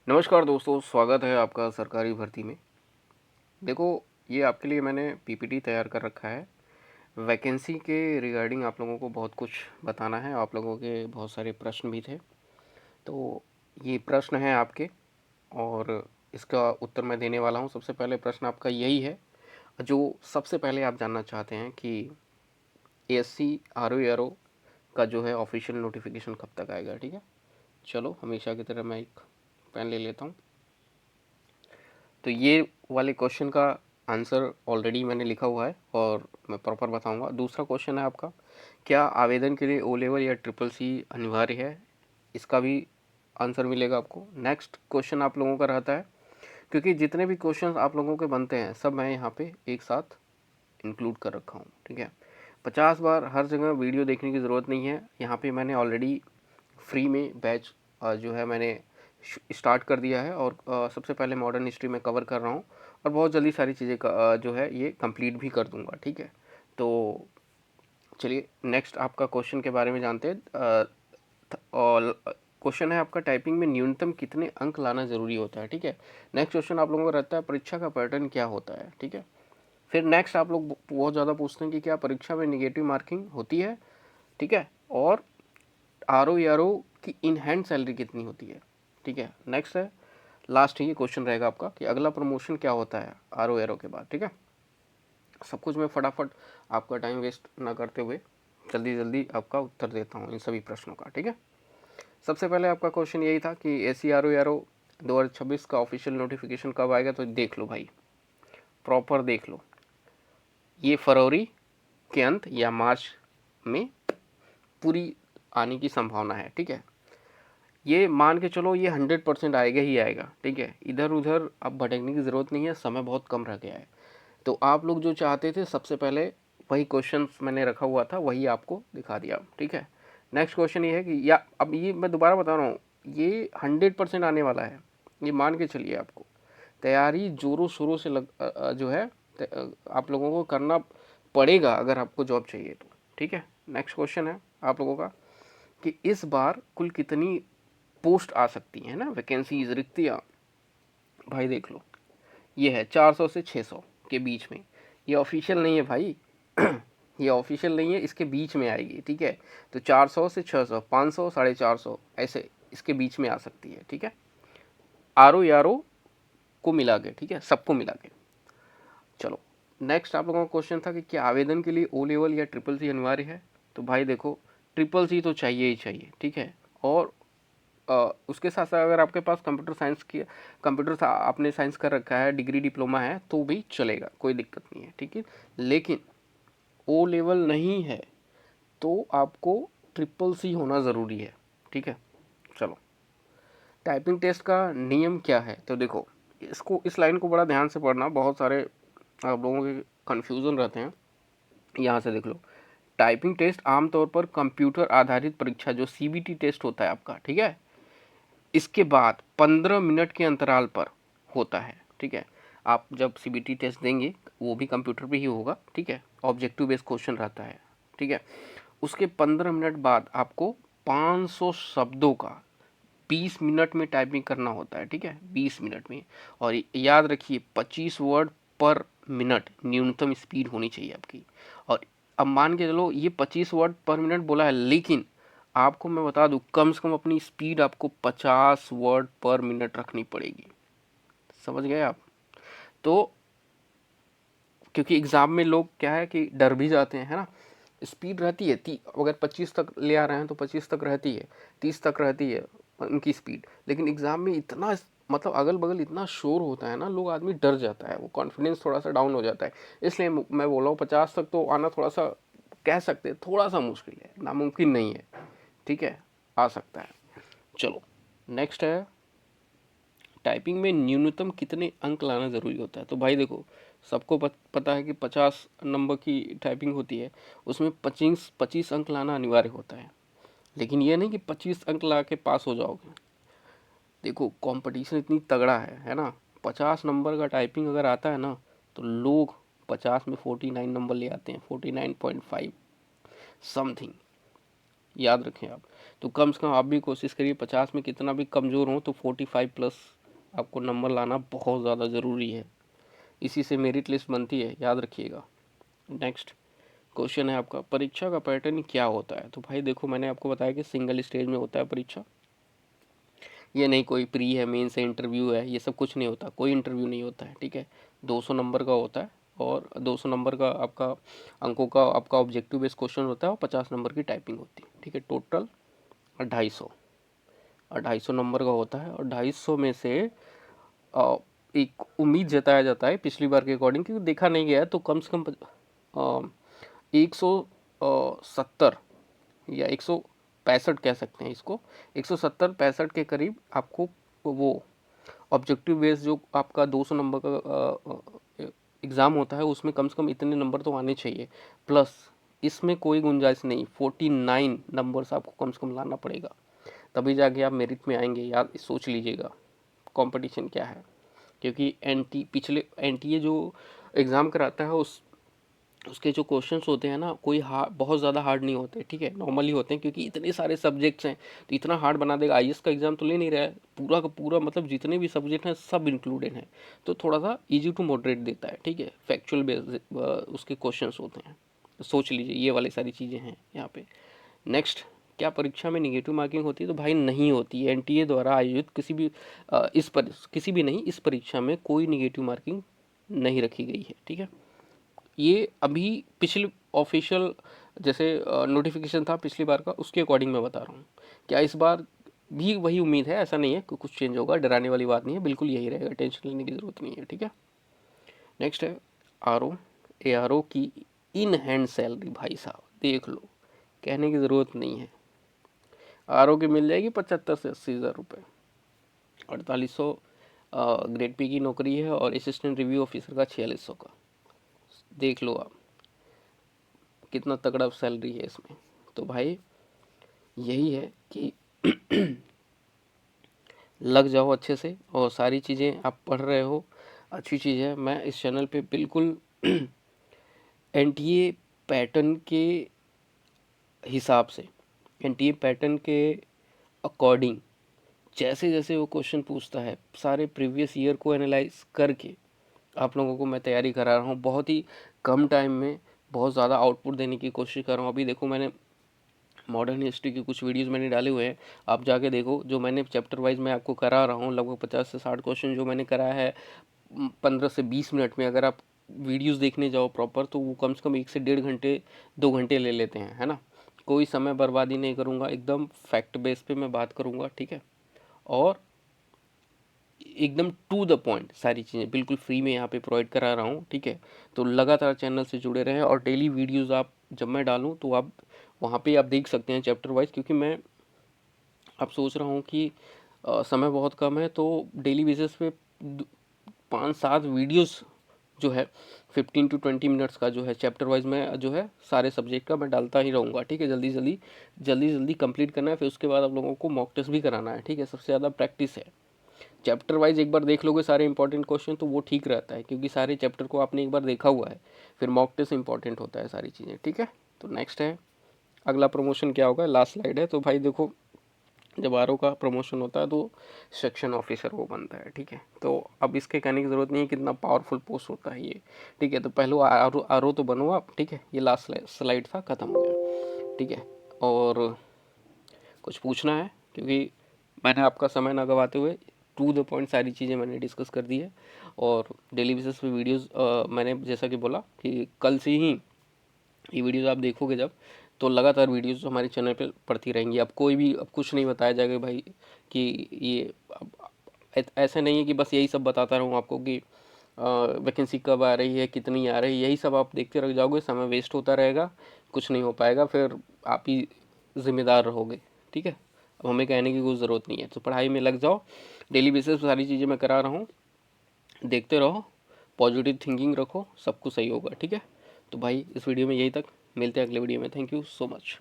नमस्कार दोस्तों, स्वागत है आपका सरकारी भर्ती में। देखो, ये आपके लिए मैंने पीपीटी तैयार कर रखा है। वैकेंसी के रिगार्डिंग आप लोगों को बहुत कुछ बताना है। आप लोगों के बहुत सारे प्रश्न भी थे, तो ये प्रश्न हैं आपके और इसका उत्तर मैं देने वाला हूँ। सबसे पहले प्रश्न आपका यही है, जो सबसे पहले आप जानना चाहते हैं कि एएससी आरओ का जो है ऑफिशियल नोटिफिकेशन कब तक आएगा। ठीक है, चलो हमेशा की तरह मैं एक पेन ले लेता हूँ। तो ये वाले क्वेश्चन का आंसर ऑलरेडी मैंने लिखा हुआ है और मैं प्रॉपर बताऊंगा। दूसरा क्वेश्चन है आपका, क्या आवेदन के लिए ओ लेवल या ट्रिपल सी अनिवार्य है? इसका भी आंसर मिलेगा आपको। नेक्स्ट क्वेश्चन आप लोगों का रहता है, क्योंकि जितने भी क्वेश्चन आप लोगों के बनते हैं सब मैं यहाँ पे एक साथ इंक्लूड कर रखा हूँ। ठीक है, 50 बार हर जगह वीडियो देखने की ज़रूरत नहीं है। यहाँ पे मैंने ऑलरेडी फ्री में बैच जो है मैंने स्टार्ट कर दिया है और सबसे पहले मॉडर्न हिस्ट्री में कवर कर रहा हूँ और बहुत जल्दी सारी चीज़ें जो है ये कंप्लीट भी कर दूंगा। ठीक है, तो चलिए नेक्स्ट आपका क्वेश्चन के बारे में जानते हैं। और क्वेश्चन है आपका, टाइपिंग में न्यूनतम कितने अंक लाना ज़रूरी होता है? ठीक है, नेक्स्ट क्वेश्चन आप लोगों का रहता है, परीक्षा का पैटर्न क्या होता है? ठीक है, फिर नेक्स्ट आप लोग बहुत ज़्यादा पूछते हैं कि क्या परीक्षा में निगेटिव मार्किंग होती है? ठीक है, और आरओ की इन हैंड सैलरी कितनी होती है? ठीक है, नेक्स्ट है, लास्ट ये क्वेश्चन रहेगा आपका कि अगला प्रमोशन क्या होता है आरओ के बाद। ठीक है, सब कुछ मैं फटाफट आपका टाइम वेस्ट ना करते हुए जल्दी जल्दी आपका उत्तर देता हूँ इन सभी प्रश्नों का। ठीक है, सबसे पहले आपका क्वेश्चन यही था कि एसी आरओ 2026 का ऑफिशियल नोटिफिकेशन कब आएगा? तो देख लो भाई, प्रॉपर देख लो, ये फरवरी के अंत या मार्च में पूरी आने की संभावना है। ठीक है, ये मान के चलो ये 100% आएगा ही आएगा। ठीक है, इधर उधर अब भटकने की ज़रूरत नहीं है, समय बहुत कम रह गया है। तो आप लोग जो चाहते थे सबसे पहले वही क्वेश्चन मैंने रखा हुआ था, वही आपको दिखा दिया। ठीक है, नेक्स्ट क्वेश्चन ये है कि या अब ये मैं दोबारा बता रहा हूँ, ये 100% आने वाला है, ये मान के चलिए। आपको तैयारी जोरों शोरों से जो है आप लोगों को करना पड़ेगा अगर आपको जॉब चाहिए तो। ठीक है, नेक्स्ट क्वेश्चन है आप लोगों का कि इस बार कुल कितनी पोस्ट आ सकती है ना, वैकेंसीज, रिक्तियाँ। भाई देख लो, ये है 400 से 600 के बीच में। ये ऑफिशियल नहीं है भाई ये ऑफिशियल नहीं है, इसके बीच में आएगी। ठीक है, तो 400 से 600, 500, 450 ऐसे इसके बीच में आ सकती है। ठीक है, आरओ को मिला के। ठीक है, सबको मिला के। चलो नेक्स्ट आप लोगों का क्वेश्चन था कि क्या आवेदन के लिए ओ लेवल या ट्रिपल सी अनिवार्य है? तो भाई देखो, ट्रिपल सी तो चाहिए ही चाहिए। ठीक है, और उसके साथ साथ अगर आपके पास कंप्यूटर साइंस की आपने साइंस कर रखा है, डिग्री डिप्लोमा है, तो भी चलेगा, कोई दिक्कत नहीं है। ठीक है, लेकिन ओ लेवल नहीं है तो आपको ट्रिपल सी होना ज़रूरी है। ठीक है, चलो टाइपिंग टेस्ट का नियम क्या है? तो देखो, इस लाइन को बड़ा ध्यान से पढ़ना, बहुत सारे आप लोगों के कन्फ्यूज़न रहते हैं। यहाँ से देख लो, टाइपिंग टेस्ट आमतौर पर कंप्यूटर आधारित परीक्षा जो सीबीटी टेस्ट होता है आपका, ठीक है, इसके बाद 15 मिनट के अंतराल पर होता है। ठीक है, आप जब सीबीटी टेस्ट देंगे वो भी कंप्यूटर पे ही होगा। ठीक है, ऑब्जेक्टिव बेस्ड क्वेश्चन रहता है। ठीक है, उसके 15 मिनट बाद आपको 500 शब्दों का 20 मिनट में टाइपिंग करना होता है। ठीक है, 20 मिनट में। और याद रखिए 25 वर्ड पर मिनट न्यूनतम स्पीड होनी चाहिए आपकी। और अब मान के चलो ये 25 वर्ड पर मिनट बोला है, लेकिन आपको मैं बता दूं कम से कम अपनी स्पीड आपको 50 वर्ड पर मिनट रखनी पड़ेगी। समझ गए आप? तो क्योंकि एग्जाम में लोग क्या है कि डर भी जाते हैं, है ना। स्पीड रहती है अगर 25 तक ले आ रहे हैं तो 25 तक रहती है, 30 तक रहती है उनकी स्पीड। लेकिन एग्जाम में इतना मतलब अगल बगल इतना शोर होता है ना, लोग आदमी डर जाता है, वो कॉन्फिडेंस थोड़ा सा डाउन हो जाता है। इसलिए मैं बोल रहा हूँ 50 तक तो आना थोड़ा सा, कह सकते हैं थोड़ा सा मुश्किल है, नामुमकिन नहीं है। ठीक है, आ सकता है। चलो नेक्स्ट है, टाइपिंग में न्यूनतम कितने अंक लाना ज़रूरी होता है? तो भाई देखो, सबको पता है कि 50 नंबर की टाइपिंग होती है, उसमें 25 अंक लाना अनिवार्य होता है। लेकिन ये नहीं कि 25 अंक ला के पास हो जाओगे। देखो कंपटीशन इतनी तगड़ा है ना। 50 नंबर का टाइपिंग अगर आता है ना, तो लोग 50 में 49 नंबर ले आते हैं, 49.5 समथिंग, याद रखें आप। तो कम से कम आप भी कोशिश करिए, 50 में कितना भी कमज़ोर हो तो 45 प्लस आपको नंबर लाना बहुत ज़्यादा ज़रूरी है, इसी से मेरिट लिस्ट बनती है, याद रखिएगा। नेक्स्ट क्वेश्चन है आपका, परीक्षा का पैटर्न क्या होता है? तो भाई देखो, मैंने आपको बताया कि सिंगल स्टेज में होता है परीक्षा, ये नहीं कोई प्री है, मेन से इंटरव्यू है, ये सब कुछ नहीं होता, कोई इंटरव्यू नहीं होता है, ठीक है। 200 नंबर का होता है, और 200 नंबर का आपका अंकों का आपका ऑब्जेक्टिव बेस्ड क्वेश्चन होता है, और 50 नंबर की टाइपिंग होती है, ठीक है। टोटल 250 नंबर का होता है, और 250 में से एक उम्मीद जताया जाता है पिछली बार के अकॉर्डिंग, क्योंकि देखा नहीं गया है, तो कम से कम 170 या 165 कह सकते हैं इसको, 170-65 के करीब आपको वो ऑब्जेक्टिव बेस जो आपका 200 नंबर का एग्ज़ाम होता है, उसमें कम से कम इतने नंबर तो आने चाहिए। प्लस इसमें कोई गुंजाइश नहीं, 49 नंबर्स आपको कम से कम लाना पड़ेगा, तभी जाके आप मेरिट में आएंगे। याद सोच लीजिएगा कंपटीशन क्या है, क्योंकि पिछले एनटीए जो एग्ज़ाम कराता है उसके जो क्वेश्चंस होते हैं ना, कोई बहुत ज़्यादा हार्ड नहीं होते, ठीक है, नॉर्मली होते हैं, क्योंकि इतने सारे सब्जेक्ट्स हैं, तो इतना हार्ड बना देगा। आईएएस का एग्जाम तो ले नहीं रहा है, पूरा का पूरा मतलब जितने भी सब्जेक्ट हैं सब इंक्लूडेड हैं, तो थोड़ा सा इजी टू मॉडरेट देता है, ठीक है। फैक्चुअल बेस उसके क्वेश्चंस होते हैं, तो सोच लीजिए ये वाली सारी चीज़ें हैं यहाँ पे। नेक्स्ट, क्या परीक्षा में निगेटिव मार्किंग होती है? तो भाई नहीं होती है। एनटीए द्वारा आयोजित किसी भी नहीं, इस परीक्षा में कोई निगेटिव मार्किंग नहीं रखी गई है, ठीक है। ये अभी पिछले ऑफिशियल जैसे नोटिफिकेशन था पिछली बार का, उसके अकॉर्डिंग मैं बता रहा हूँ। क्या इस बार भी वही उम्मीद है? ऐसा नहीं है कि कुछ चेंज होगा, डराने वाली बात नहीं है, बिल्कुल यही रहेगा, टेंशन लेने की ज़रूरत नहीं है, ठीक है। नेक्स्ट है ARO की इन हैंड सैलरी, भाई साहब देख लो, कहने की ज़रूरत नहीं है। आरओ की मिल जाएगी 75 से 80 हज़ार रुपये, 4800 ग्रेड पी की नौकरी है, और असिस्टेंट रिव्यू ऑफिसर का 4600 का। देख लो आप कितना तगड़ा सैलरी है इसमें। तो भाई यही है कि लग जाओ अच्छे से, और सारी चीज़ें आप पढ़ रहे हो, अच्छी चीज़ है। मैं इस चैनल पे बिल्कुल एनटीए पैटर्न के हिसाब से, एनटीए पैटर्न के अकॉर्डिंग, जैसे जैसे वो क्वेश्चन पूछता है, सारे प्रीवियस ईयर को एनालाइज करके आप लोगों को मैं तैयारी करा रहा हूँ। बहुत ही कम टाइम में बहुत ज़्यादा आउटपुट देने की कोशिश कर रहा हूँ। अभी देखो, मैंने मॉडर्न हिस्ट्री के कुछ वीडियोस मैंने डाले हुए हैं, आप जाके देखो। जो मैंने चैप्टर वाइज मैं आपको करा रहा हूँ, लगभग 50 से 60 क्वेश्चन जो मैंने कराया है 15 से 20 मिनट में। अगर आप वीडियोस देखने जाओ प्रॉपर, तो वो कम से कम 1 से 1.5 घंटे 2 घंटे ले लेते हैं, है ना। कोई समय बर्बादी नहीं करूँगा, एकदम फैक्ट बेस पे मैं बात करूँगा, ठीक है। और एकदम टू द पॉइंट सारी चीज़ें बिल्कुल फ्री में यहाँ पे प्रोवाइड करा रहा हूँ, ठीक है। तो लगातार चैनल से जुड़े रहें, और डेली वीडियोस आप जब मैं डालूँ तो आप वहाँ पे आप देख सकते हैं चैप्टर वाइज, क्योंकि मैं अब सोच रहा हूँ कि समय बहुत कम है, तो डेली बेसिस पे 5-7 वीडियोस जो है 15 to 20 मिनट्स का जो है चैप्टर वाइज में जो है सारे सब्जेक्ट का मैं डालता ही रहूँगा, ठीक है। जल्दी जल्दी कंप्लीट करना है, फिर उसके बाद आप लोगों को मॉक टेस्ट भी कराना है, ठीक है। सबसे ज़्यादा प्रैक्टिस है। चैप्टर वाइज एक बार देख लोगे सारे इंपॉर्टेंट क्वेश्चन, तो वो ठीक रहता है, क्योंकि सारे चैप्टर को आपने एक बार देखा हुआ है। फिर मॉक टेस्ट इंपॉर्टेंट होता है, सारी चीज़ें, ठीक है। तो नेक्स्ट है अगला प्रमोशन क्या होगा, लास्ट स्लाइड है। तो भाई देखो, जब आरओ का प्रमोशन होता है तो सेक्शन ऑफिसर वो बनता है, ठीक है। तो अब इसके कहने की ज़रूरत नहीं है कितना पावरफुल पोस्ट होता है ये, ठीक है। तो पहले आरओ तो बनो आप, ठीक है। ये लास्ट स्लाइड था, ख़त्म हो गया, ठीक है। और कुछ पूछना है? क्योंकि मैंने आपका समय ना गवाते हुए टू द पॉइंट सारी चीज़ें मैंने डिस्कस कर दी है, और डेली बेसिस पे वीडियोस मैंने जैसा कि बोला कि कल से ही ये वीडियोस आप देखोगे जब, तो लगातार वीडियोस हमारे चैनल पे पड़ती रहेंगी। अब कोई भी अब कुछ नहीं बताया जाएगा भाई कि ये अब ऐसा नहीं है कि बस यही सब बताता रहूँ आपको कि वैकेंसी कब आ रही है, कितनी आ रही है, यही सब आप देखते रह जाओगे, समय वेस्ट होता रहेगा, कुछ नहीं हो पाएगा, फिर आप ही ज़िम्मेदार रहोगे, ठीक है। अब हमें कहने की कोई ज़रूरत नहीं है, तो पढ़ाई में लग जाओ। डेली बेसिस पर सारी चीज़ें मैं करा रहा हूँ, देखते रहो, पॉजिटिव थिंकिंग रखो, सब कुछ सही होगा, ठीक है। तो भाई इस वीडियो में यही तक, मिलते हैं अगले वीडियो में। Thank you so much.